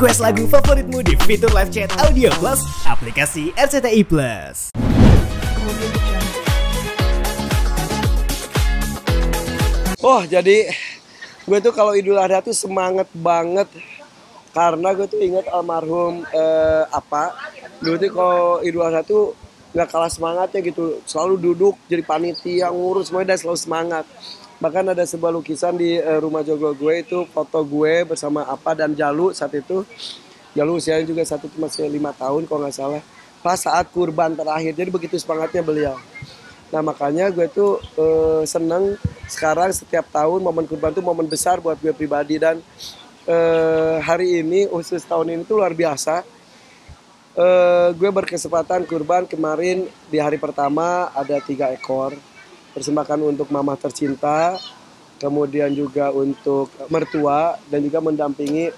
Request lagu favoritmu di fitur live chat Audio Plus aplikasi RCTI Plus. Oh, jadi gue tuh kalau Idul Adha tuh semangat banget karena gue tuh inget almarhum dulu tuh kalau Idul Adha tuh nggak kalah semangatnya gitu, selalu duduk jadi panitia ngurus semuanya dan selalu semangat. Bahkan ada sebuah lukisan di rumah jogo gue, itu foto gue bersama dan Jalu saat itu. Jalu usianya juga saat itu masih 5 tahun kalau nggak salah, pas saat kurban terakhir. Jadi begitu semangatnya beliau. Nah makanya gue tuh seneng sekarang setiap tahun momen kurban tuh momen besar buat gue pribadi. Dan hari ini khusus tahun ini tuh luar biasa. Gue berkesempatan kurban kemarin di hari pertama ada 3 ekor. Persembahkan untuk mama tercinta, kemudian juga untuk mertua, dan juga mendampingi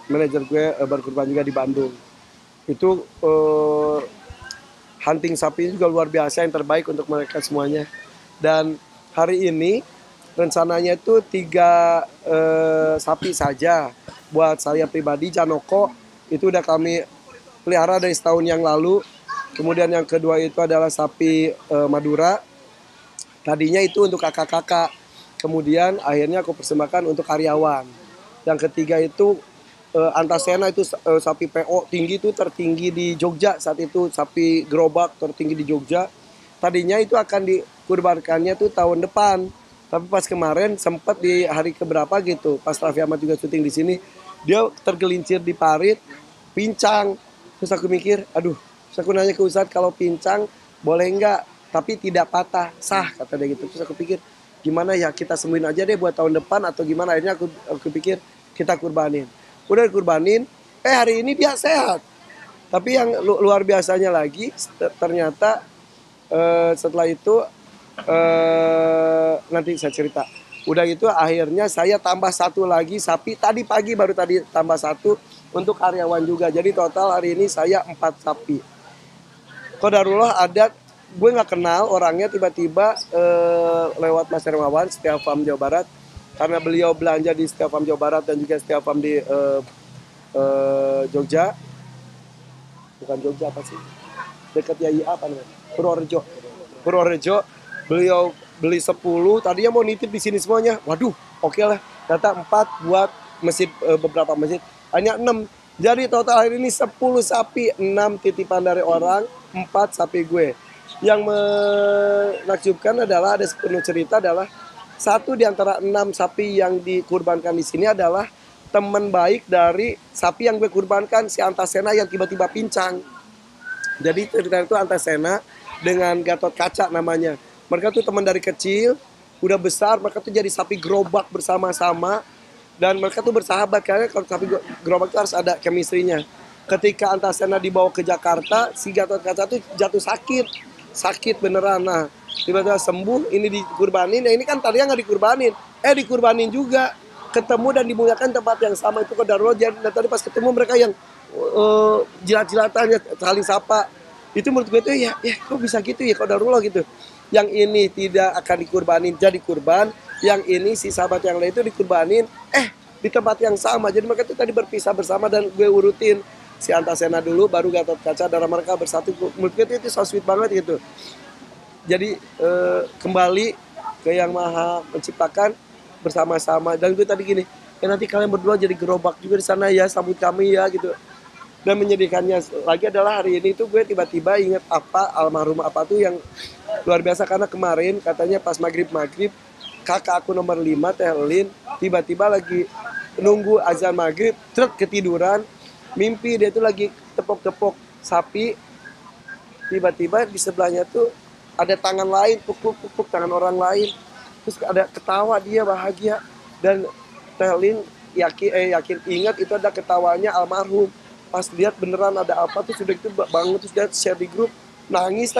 manajer gue berkurban juga di Bandung. Itu hunting sapi juga luar biasa, yang terbaik untuk mereka semuanya. Dan hari ini rencananya itu 3 sapi saja. Buat saya pribadi, Janoko itu udah kami pelihara dari setahun yang lalu. Kemudian yang kedua itu adalah sapi Madura. Tadinya itu untuk kakak-kakak. Kemudian akhirnya aku persembahkan untuk karyawan. Yang ketiga itu Antasena, itu sapi PO tinggi, itu tertinggi di Jogja saat itu, sapi gerobak tertinggi di Jogja. Tadinya itu akan dikurbankannya tuh tahun depan, tapi pas kemarin sempat di hari keberapa gitu, pas Raffi Ahmad juga syuting di sini, dia tergelincir di parit, pincang. Terus aku mikir, terus aku nanya ke Ustadz, kalau pincang boleh nggak, tapi tidak patah, sah, kata dia gitu. Terus aku pikir, gimana ya, kita sembuhin aja deh buat tahun depan atau gimana. Akhirnya aku pikir kita kurbanin. Udah dikurbanin, hari ini dia sehat. Tapi yang luar biasanya lagi, ternyata setelah itu nanti saya cerita. Udah gitu akhirnya saya tambah 1 lagi sapi, tadi pagi baru tadi tambah 1 untuk karyawan juga. Jadi total hari ini saya 4 sapi. Qadarullah ada, gue nggak kenal orangnya, tiba-tiba lewat Mas Hermawan Setiap Farm Jawa Barat, karena beliau belanja di Setiap Farm Jawa Barat dan juga Setiap Farm di Jogja, bukan Jogja apa sih, dekat YIA apa namanya, Purworejo. Beliau beli 10, tadinya mau nitip di sini semuanya. Waduh, oke lah, data 4 buat masjid, beberapa masjid, hanya 6. Jadi total hari ini 10 sapi, 6 titipan dari orang, 4 sapi gue. Yang menakjubkan adalah ada sepenuh cerita adalah 1 di antara 6 sapi yang dikurbankan di sini adalah teman baik dari sapi yang gue kurbankan, si Antasena yang tiba-tiba pincang. Jadi cerita itu Antasena dengan Gatot Kaca namanya. Mereka tuh teman dari kecil, udah besar, mereka tuh jadi sapi gerobak bersama-sama. Dan mereka tuh bersahabat, karena kalau sapi gerobak itu harus ada chemistry-nya. Ketika Antasena dibawa ke Jakarta, si Gatot Kaca tuh jatuh sakit beneran. Nah, tiba-tiba sembuh, ini dikurbanin. Nah, ini kan tadinya nggak dikurbanin, dikurbanin juga, ketemu dan dimuliakan tempat yang sama. Itu qadarullah. Dan tadi pas ketemu mereka yang jilat-jilatannya, saling sapa, itu menurut gue tuh ya kok bisa gitu ya, qadarullah gitu. Yang ini tidak akan dikurbanin jadi kurban, yang ini si sahabat yang lain itu dikurbanin di tempat yang sama. Jadi mereka tuh tadi berpisah bersama, dan gue urutin si Antasena dulu, baru Gatot Kaca, darah mereka bersatu. Menurut gue itu so sweet banget gitu. Jadi kembali ke yang maha menciptakan bersama-sama. Dan gue tadi gini, nanti kalian berdua jadi gerobak juga di sana ya, sambut kami ya gitu. Dan menyedihkannya lagi adalah hari ini tuh gue tiba-tiba inget almarhum tuh yang luar biasa. Karena kemarin katanya pas maghrib kakak aku nomor 5 Teh Lin tiba-tiba lagi nunggu azan maghrib, ketiduran, mimpi dia tuh lagi tepok-tepok sapi. Tiba-tiba di sebelahnya tuh ada tangan lain, puk-puk tangan orang lain. Terus ada ketawa, dia bahagia. Dan Teh Lin yakin ingat itu ada ketawanya almarhum. Pas lihat beneran ada apa tuh sudah itu bangun, terus dia share di grup, nangis.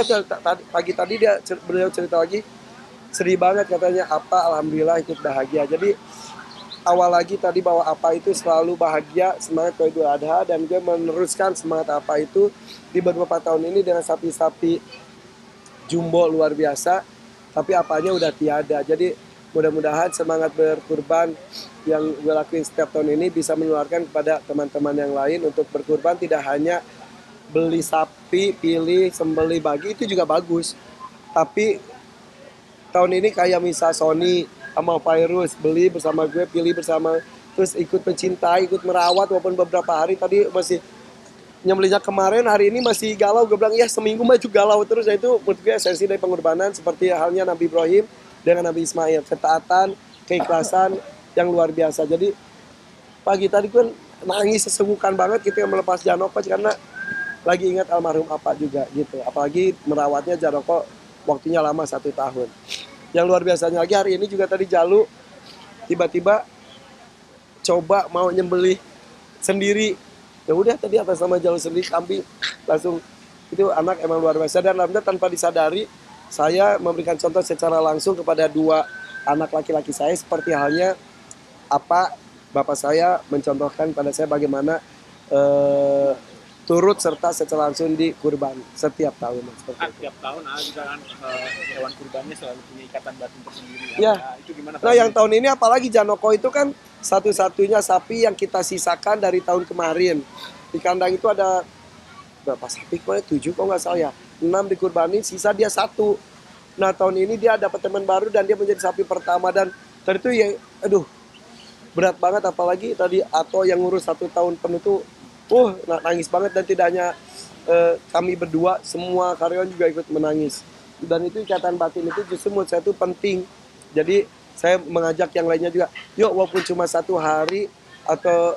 Pagi tadi beliau cerita lagi, sedih banget katanya, alhamdulillah ikut bahagia. Jadi awal lagi tadi bahwa itu selalu bahagia, semangat ke Idul Adha. Dan gue meneruskan semangat itu di beberapa tahun ini dengan sapi-sapi jumbo luar biasa. Tapi apanya udah tiada. Jadi mudah-mudahan semangat berkurban yang gue lakuin setiap tahun ini bisa menularkan kepada teman-teman yang lain untuk berkurban. Tidak hanya beli sapi, pilih, sembeli, bagi, itu juga bagus. Tapi tahun ini kayak misal Sony sama Virus beli bersama gue, pilih bersama, terus ikut mencintai, ikut merawat walaupun beberapa hari tadi masih nyembelihnya kemarin, hari ini masih galau. Gue bilang ya seminggu maju galau terus. Ya itu menurut gue esensi dari pengorbanan, seperti halnya Nabi Ibrahim dengan Nabi Ismail, ketaatan, keikhlasan yang luar biasa. Jadi pagi tadi gue nangis sesenggukan banget gitu yang melepas Janoko, karena lagi ingat almarhum apa juga gitu. Apalagi merawatnya Janoko waktunya lama 1 tahun. Yang luar biasanya lagi hari ini juga tadi Jalu tiba-tiba coba mau nyembelih sendiri. Ya udah tadi atas nama Jalu sendiri kambing langsung, itu anak emang luar biasa. Dan alhamdulillah tanpa disadari saya memberikan contoh secara langsung kepada 2 anak laki-laki saya, seperti halnya apa bapak saya mencontohkan pada saya bagaimana turut serta secara langsung di kurban setiap tahun. Setiap tahun juga kan hewan kurbannya selalu punya ikatan batin tersendiri. Ya. Itu gimana? Nah yang tahun ini apalagi Janoko itu kan satu-satunya sapi yang kita sisakan dari tahun kemarin. Di kandang itu ada berapa sapi? Kemarin 7 kok nggak salah ya. 6 dikurbanin, sisa dia 1. Nah tahun ini dia dapat teman baru dan dia menjadi sapi pertama. Dan tadi itu ya aduh berat banget, apalagi tadi Ato yang ngurus 1 tahun penuh tuh nangis banget. Dan tidak hanya kami berdua, semua karyawan juga ikut menangis. Dan itu ikatan batin itu justru menurut saya itu penting. Jadi saya mengajak yang lainnya juga, yuk walaupun cuma 1 hari atau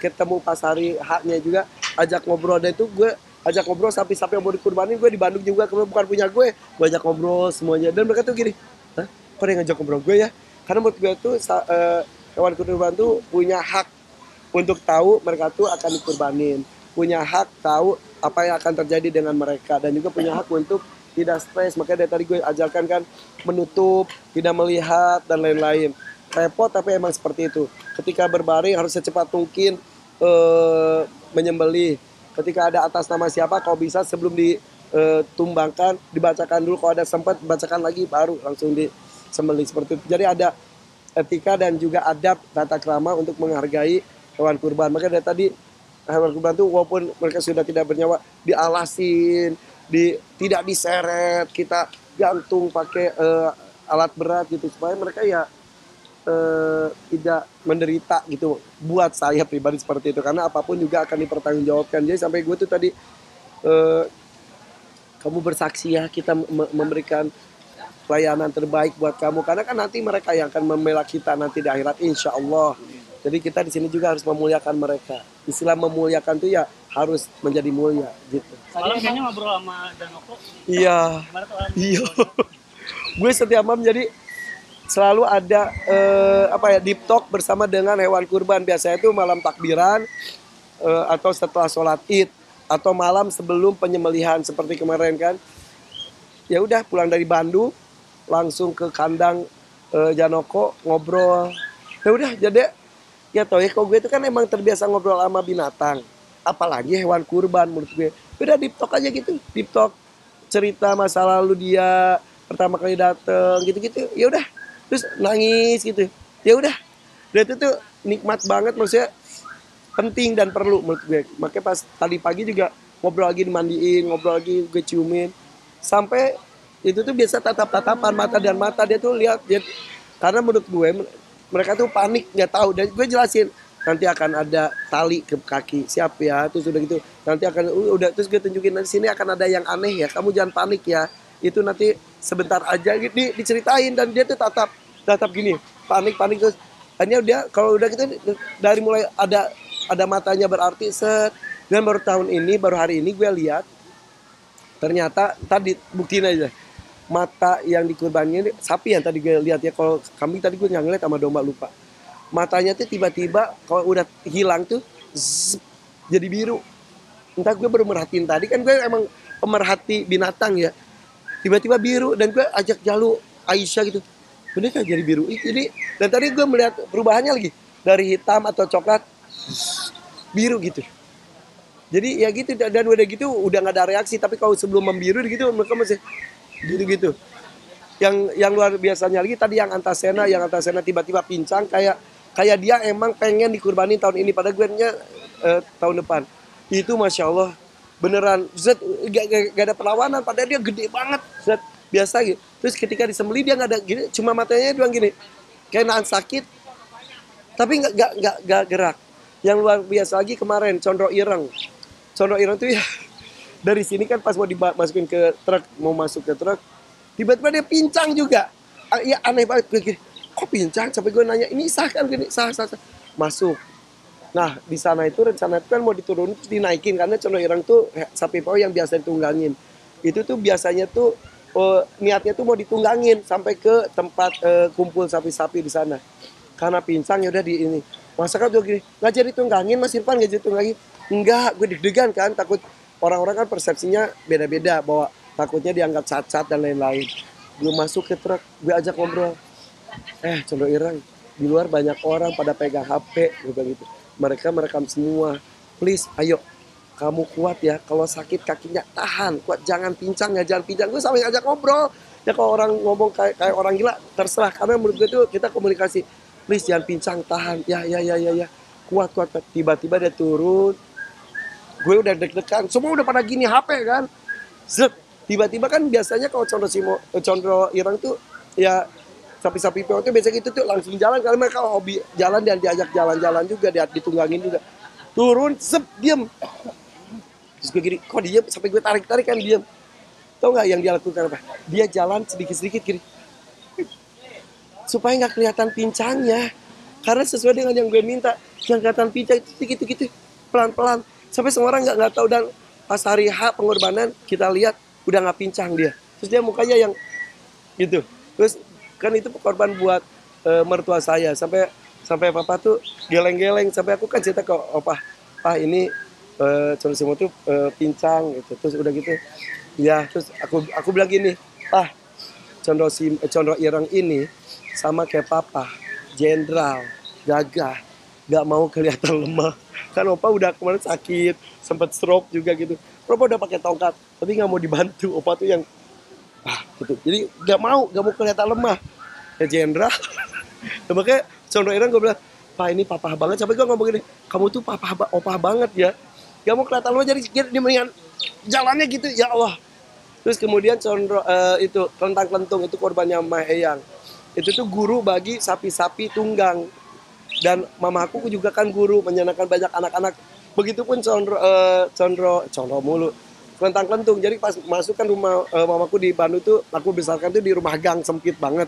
ketemu pas hari haknya juga, ajak ngobrol. Dan itu gue ajak ngobrol sapi-sapi yang mau dikurbanin, gue di Bandung juga, bukan punya gue ajak ngobrol semuanya. Dan mereka tuh gini, hah? Kok ada yang ngajak ngobrol gue ya? Karena menurut gue tuh hewan kurban tuh punya hak untuk tahu mereka tuh akan dikurbanin, punya hak tahu apa yang akan terjadi dengan mereka, dan juga punya hak untuk tidak stres. Makanya dari tadi gue ajarkan kan menutup, tidak melihat, dan lain-lain. Repot tapi emang seperti itu. Ketika berbaring harus secepat mungkin menyembelih. Ketika ada atas nama siapa, kalau bisa sebelum ditumbangkan dibacakan dulu, kalau ada sempat bacakan lagi baru langsung disembelih, seperti itu. Jadi ada etika dan juga adab tata krama untuk menghargai hewan kurban. Maka dari tadi hewan kurban itu walaupun mereka sudah tidak bernyawa, dialasin, tidak diseret, kita gantung pakai alat berat gitu supaya mereka ya tidak menderita gitu. Buat saya pribadi seperti itu, karena apapun juga akan dipertanggungjawabkan. Jadi sampai gue tuh tadi kamu bersaksi ya, kita memberikan pelayanan terbaik buat kamu, karena kan nanti mereka yang akan membela kita nanti di akhirat, insya Allah. Jadi kita di sini juga harus memuliakan mereka. Istilah memuliakan tuh ya harus menjadi mulia gitu. Malam kayaknya ngobrol sama Janoko. Iya. Iya. Gue setiap malam jadi selalu ada deep talk bersama dengan hewan kurban. Biasanya itu malam takbiran atau setelah sholat Id atau malam sebelum penyembelihan seperti kemarin kan. Ya udah pulang dari Bandung langsung ke kandang Janoko ngobrol. Ya udah jadi ya toh ya, kalau gue itu kan emang terbiasa ngobrol sama binatang, apalagi hewan kurban. Menurut gue udah deep talk aja gitu, deep talk, cerita masa lalu dia pertama kali dateng gitu-gitu. Ya udah terus nangis gitu. Ya udah dan itu tuh nikmat banget, maksudnya penting dan perlu menurut gue. Makanya pas tadi pagi juga ngobrol lagi, dimandiin, ngobrol lagi, gue ciumin, sampai itu tuh biasa tatap-tatapan mata dan mata. Dia tuh lihat dia, karena menurut gue mereka tuh panik, nggak tahu. Dan gue jelasin nanti akan ada tali ke kaki, siap ya, terus udah gitu nanti akan udah, terus gue tunjukin nanti sini akan ada yang aneh ya, kamu jangan panik ya, itu nanti sebentar aja gitu diceritain. Dan dia tuh tatap gini, panik terus hanya dia kalau udah gitu dari mulai ada matanya berarti set. Dan baru hari ini gue lihat ternyata tadi buktiin aja mata yang dikurbannya sapi yang tadi gue lihat ya. Kalau kambing tadi gue nggak ngeliat sama domba, lupa. Matanya tuh tiba-tiba kalau udah hilang tuh jadi biru. Entah, gue baru merhatiin tadi, kan gue emang pemerhati binatang ya. Tiba-tiba biru dan gue ajak Jalu, Aisyah gitu. Bener kan jadi biru. Jadi dan tadi gue melihat perubahannya lagi dari hitam atau coklat biru gitu. Jadi ya gitu, dan udah gitu udah nggak ada reaksi. Tapi kalau sebelum membiru gitu mereka masih gitu-gitu. yang luar biasanya lagi tadi yang Antasena tiba-tiba pincang kayak dia emang pengen dikurbanin tahun ini pada gue tahun depan. Itu Masya Allah beneran Zat, gak ada perlawanan padahal dia gede banget Zat, biasa gitu. Terus ketika disembelih dia nggak ada gini, cuma matanya doang gini kayak nahan sakit tapi nggak gerak. Yang luar biasa lagi kemarin Condro Ireng tuh ya dari sini kan pas mau dimasukin ke truk, mau masuk ke truk tiba-tiba dia pincang juga. Ya aneh banget gue gini, kok pincang? Sampai gue nanya, ini sah kan gini? Sah. Masuk. Nah, di sana itu rencana itu kan mau diturunin terus dinaikin karena Condro Ireng tuh sapi pau yang biasa ditunggangin. Itu tuh biasanya tuh niatnya tuh mau ditunggangin sampai ke tempat kumpul sapi-sapi di sana. Karena pincang ya udah di ini. Masyarakat juga gini, nggak jadi tunggangin Mas Irfan, nggak jadi tunggangin. Enggak, gue deg-degan kan, takut orang-orang kan persepsinya beda-beda bahwa takutnya dianggap cacat dan lain-lain. Gue masuk ke truk, gue ajak ngobrol. Condro Ireng, di luar banyak orang pada pegang HP, gitu. Mereka merekam semua. Please, ayo, kamu kuat ya. Kalau sakit kakinya tahan, kuat, jangan pincang ya, jangan pincang. Gue sampai ajak ngobrol. Ya kalau orang ngomong kayak orang gila, terserah. Karena menurut gue itu kita komunikasi. Please, jangan pincang, tahan. Ya. Kuat. Tiba-tiba dia turun. Gue udah deg-degan. Semua udah pada gini HP kan. Zet. Tiba-tiba kan biasanya kalau Condro Ireng tuh ya sapi-sapi pau itu biasanya gitu tuh langsung jalan karena mereka hobi jalan dan diajak jalan-jalan juga, ditunggangin juga. Turun, diem. Terus gue gini, kok diem? Sampai gue tarik-tarik kan diem. Tau nggak yang dia lakukan apa? Dia jalan sedikit-sedikit gini. Supaya nggak kelihatan pincangnya. Karena sesuai dengan yang gue minta, yang kelihatan pincang itu sedikit-sedikit, pelan-pelan. Sampai semua orang nggak tahu, dan pas hari H pengorbanan kita lihat udah nggak pincang dia. Terus dia mukanya yang gitu. Terus kan itu korban buat mertua saya. Sampai papa tuh geleng-geleng. Sampai aku kan cerita ke opa, Pak ini Condro Simo tuh pincang gitu. Terus udah gitu. Ya, terus aku bilang gini, Pak, Condro Ireng ini sama kayak papa, jenderal, gagah, nggak mau kelihatan lemah. Kan opa udah kemarin sakit, sempat stroke juga gitu. Opa udah pakai tongkat, tapi nggak mau dibantu. Opa tuh yang gitu. Jadi nggak mau kelihatan lemah. Ya jenderal. Nah, makanya Condro Ireng gue bilang, Pak ini papa banget. Sampai gue ngomong gini, kamu tuh opa banget ya. Gak mau kelihatan lemah, jadi dia mendingan jalannya gitu. Ya Allah. Terus kemudian Condro itu kelentang-kelentung itu korbannya Mah Eyang. Itu tuh guru bagi sapi-sapi tunggang. Dan mamaku juga kan guru, menyenangkan banyak anak-anak. Begitupun Condro mulu. Kelentang-kelentung. Jadi pas masuk kan rumah mamaku di Bandung tuh, aku besarkan tuh di rumah gang sempit banget.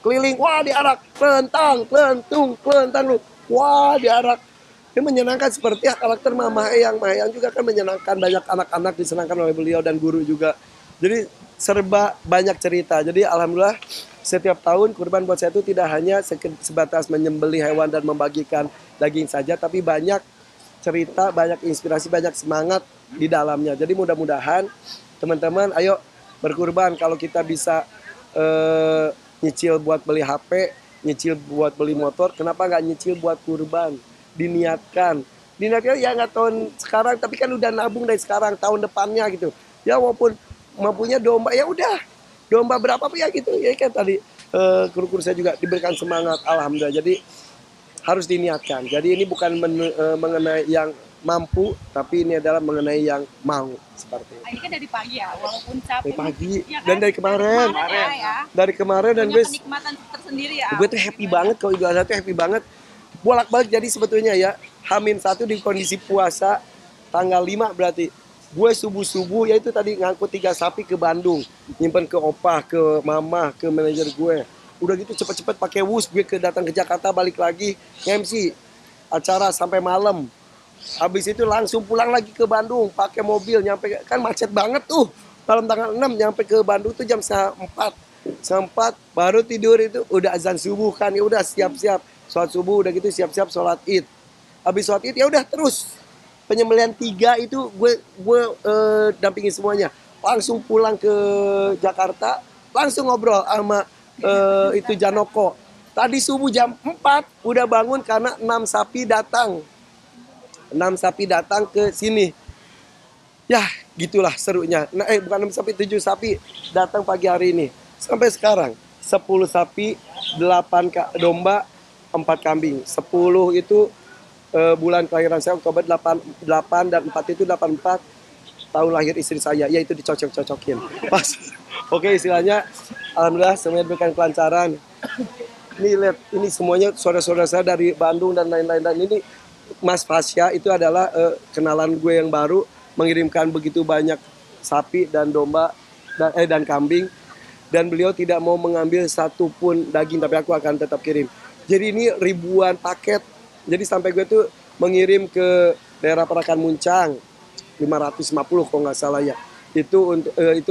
Keliling, wah diarak, kelentang lu. Wah diarak. Dia menyenangkan seperti karakter Mama Eyang. Mama Eyang juga kan menyenangkan banyak anak-anak, disenangkan oleh beliau dan guru juga. Jadi serba banyak cerita. Jadi alhamdulillah setiap tahun kurban buat saya itu tidak hanya sebatas menyembelih hewan dan membagikan daging saja, tapi banyak cerita, banyak inspirasi, banyak semangat di dalamnya. Jadi mudah-mudahan teman-teman ayo berkurban. Kalau kita bisa nyicil buat beli HP, nyicil buat beli motor, kenapa nggak nyicil buat kurban? Diniatkan ya nggak tahun sekarang, tapi kan udah nabung dari sekarang, tahun depannya gitu. Ya walaupun mampunya domba, ya udah domba berapa pun ya gitu. Ya kan tadi kru-kru saya juga diberikan semangat, alhamdulillah. Jadi harus diniatkan. Jadi ini bukan mengenai yang mampu, tapi ini adalah mengenai yang mau seperti itu. Ini kan dari pagi ya, walaupun capek. Dari pagi ya kan? dan dari kemarin. Dari kemarin dan gue kenikmatan tersendiri ya. Gue tuh happy banget kalau Idul Adha tuh happy banget. Bolak-balik jadi sebetulnya ya. H-1 di kondisi puasa tanggal 5 berarti. Gue subuh-subuh ya itu tadi ngangkut 3 sapi ke Bandung, nyimpen ke opa, ke mama, ke manajer gue. Udah gitu cepet-cepet pakai wus gue datang ke Jakarta, balik lagi MC acara sampai malam. Habis itu langsung pulang lagi ke Bandung pakai mobil, nyampe kan macet banget tuh. Malam tanggal 6 nyampe ke Bandung tuh jam 4. Jam 4 baru tidur, itu udah azan subuh kan, ya udah siap-siap sholat subuh, udah gitu siap-siap sholat Id. Habis sholat Id ya udah terus penyembelihan 3 itu gue dampingin semuanya. Langsung pulang ke Jakarta, langsung ngobrol sama itu Janoko. Tadi subuh jam 4 udah bangun karena 6 sapi datang. 6 sapi datang ke sini. Ya, gitulah serunya. Nah, bukan 6 sapi, 7 sapi datang pagi hari ini. sampai sekarang 10 sapi, 8 domba, 4 kambing. 10 itu bulan kelahiran saya Oktober 8 dan 4 itu 84 tahun lahir istri saya, yaitu dicocok-cocokin pas. Oke, istilahnya alhamdulillah semuanya diberikan kelancaran. Ini lihat, ini semuanya saudara-saudara saya dari Bandung dan lain-lain. Dan ini Mas Fasya itu adalah kenalan gue yang baru, mengirimkan begitu banyak sapi dan domba dan kambing, dan beliau tidak mau mengambil satu pun daging, tapi aku akan tetap kirim. Jadi ini ribuan paket. Jadi sampai gue tuh mengirim ke daerah Parakan Muncang 550 kalau nggak salah ya. Itu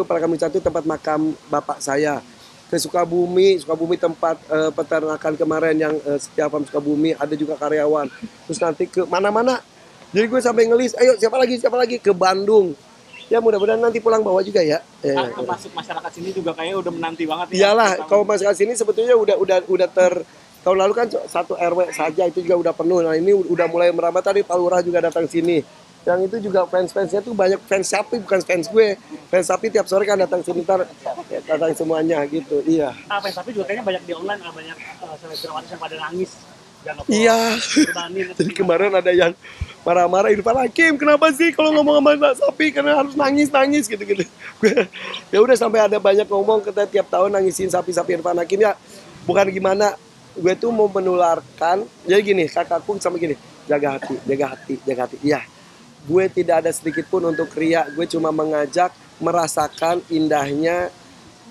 Parakan Muncang itu tempat makam bapak saya. Ke Sukabumi tempat peternakan kemarin yang setiap farm Sukabumi, ada juga karyawan. Terus nanti ke mana-mana. Jadi gue sampai ngelis, ayo siapa lagi ke Bandung. Ya mudah-mudahan nanti pulang bawa juga ya. Masuk masyarakat sini juga kayaknya udah menanti banget. Iyalah, kalau masyarakat sini sebetulnya udah tahun lalu kan satu RW saja itu juga udah penuh. Nah ini udah mulai merambat, tadi Pak Lurah juga datang sini. Yang itu juga fans-fansnya tuh banyak fans sapi, bukan fans gue. Fans sapi tiap sore kan datang sini, datang semuanya gitu. Iya. Fans sapi juga kayaknya banyak di online, banyak selebgram yang pada nangis. Iya. Jadi kemarin ada yang marah-marah, Irfan Hakim kenapa sih kalau ngomong sama sapi karena harus nangis gitu-gitu. Ya udah sampai ada banyak ngomong kita tiap tahun nangisin sapi-sapi Irfan Hakim ya. Bukan gimana, gue tuh mau menularkan. Jadi gini, kakakku sama gini, jaga hati. Iya. Gue tidak ada sedikit pun untuk ria, gue cuma mengajak merasakan indahnya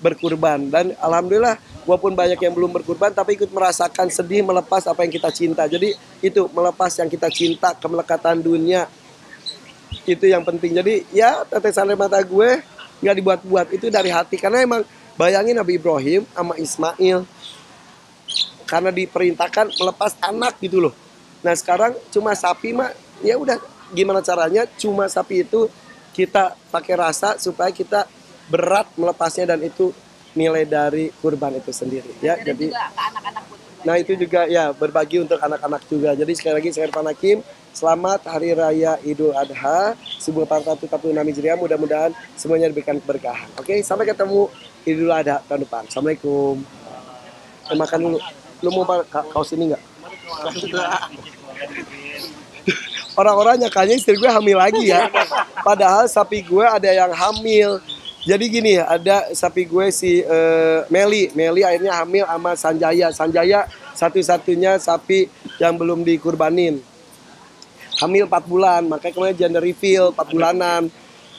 berkurban. Dan alhamdulillah, walaupun banyak yang belum berkurban, tapi ikut merasakan sedih melepas apa yang kita cinta. Jadi itu, melepas yang kita cinta, kemelekatan dunia, itu yang penting. Jadi ya tetesan air mata gue nggak dibuat-buat, itu dari hati. Karena emang bayangin Nabi Ibrahim sama Ismail, karena diperintahkan melepas anak gitu loh. Nah sekarang cuma sapi mah, ya udah. Gimana caranya cuma sapi itu kita pakai rasa supaya kita berat melepasnya, dan itu nilai dari kurban itu sendiri ya. Dan jadi juga ke anak-anak buat kurban. Nah itu juga ya berbagi untuk anak-anak juga. Jadi sekali lagi saya Irfan Hakim, selamat Hari Raya Idul Adha 1446 Hijriah, mudah-mudahan semuanya diberikan keberkahan. Oke, sampai ketemu Idul Adha tahun depan. Assalamualaikum. Makan dulu. Lu mau kaos ini nggak? Orang-orang nyakanya istri gue hamil lagi ya. Padahal sapi gue ada yang hamil. Jadi gini, ada sapi gue si Meli akhirnya hamil sama Sanjaya satu-satunya sapi yang belum dikurbanin. Hamil 4 bulan, makanya kemarin gender reveal 4 bulanan.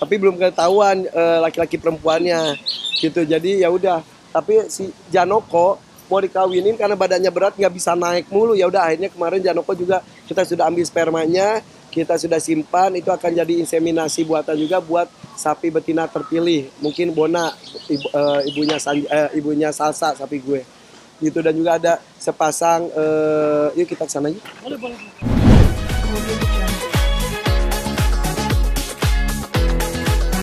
Tapi belum ketahuan laki-laki perempuannya gitu. Jadi ya udah, tapi si Janoko mau dikawinin karena badannya berat nggak bisa naik mulu. Ya udah akhirnya kemarin Janoko juga kita sudah ambil spermanya, kita sudah simpan, itu akan jadi inseminasi buatan juga buat sapi betina terpilih. Mungkin Bona ibunya Salsa sapi gue. Gitu, dan juga ada sepasang yuk kita ke sana yuk. Boleh.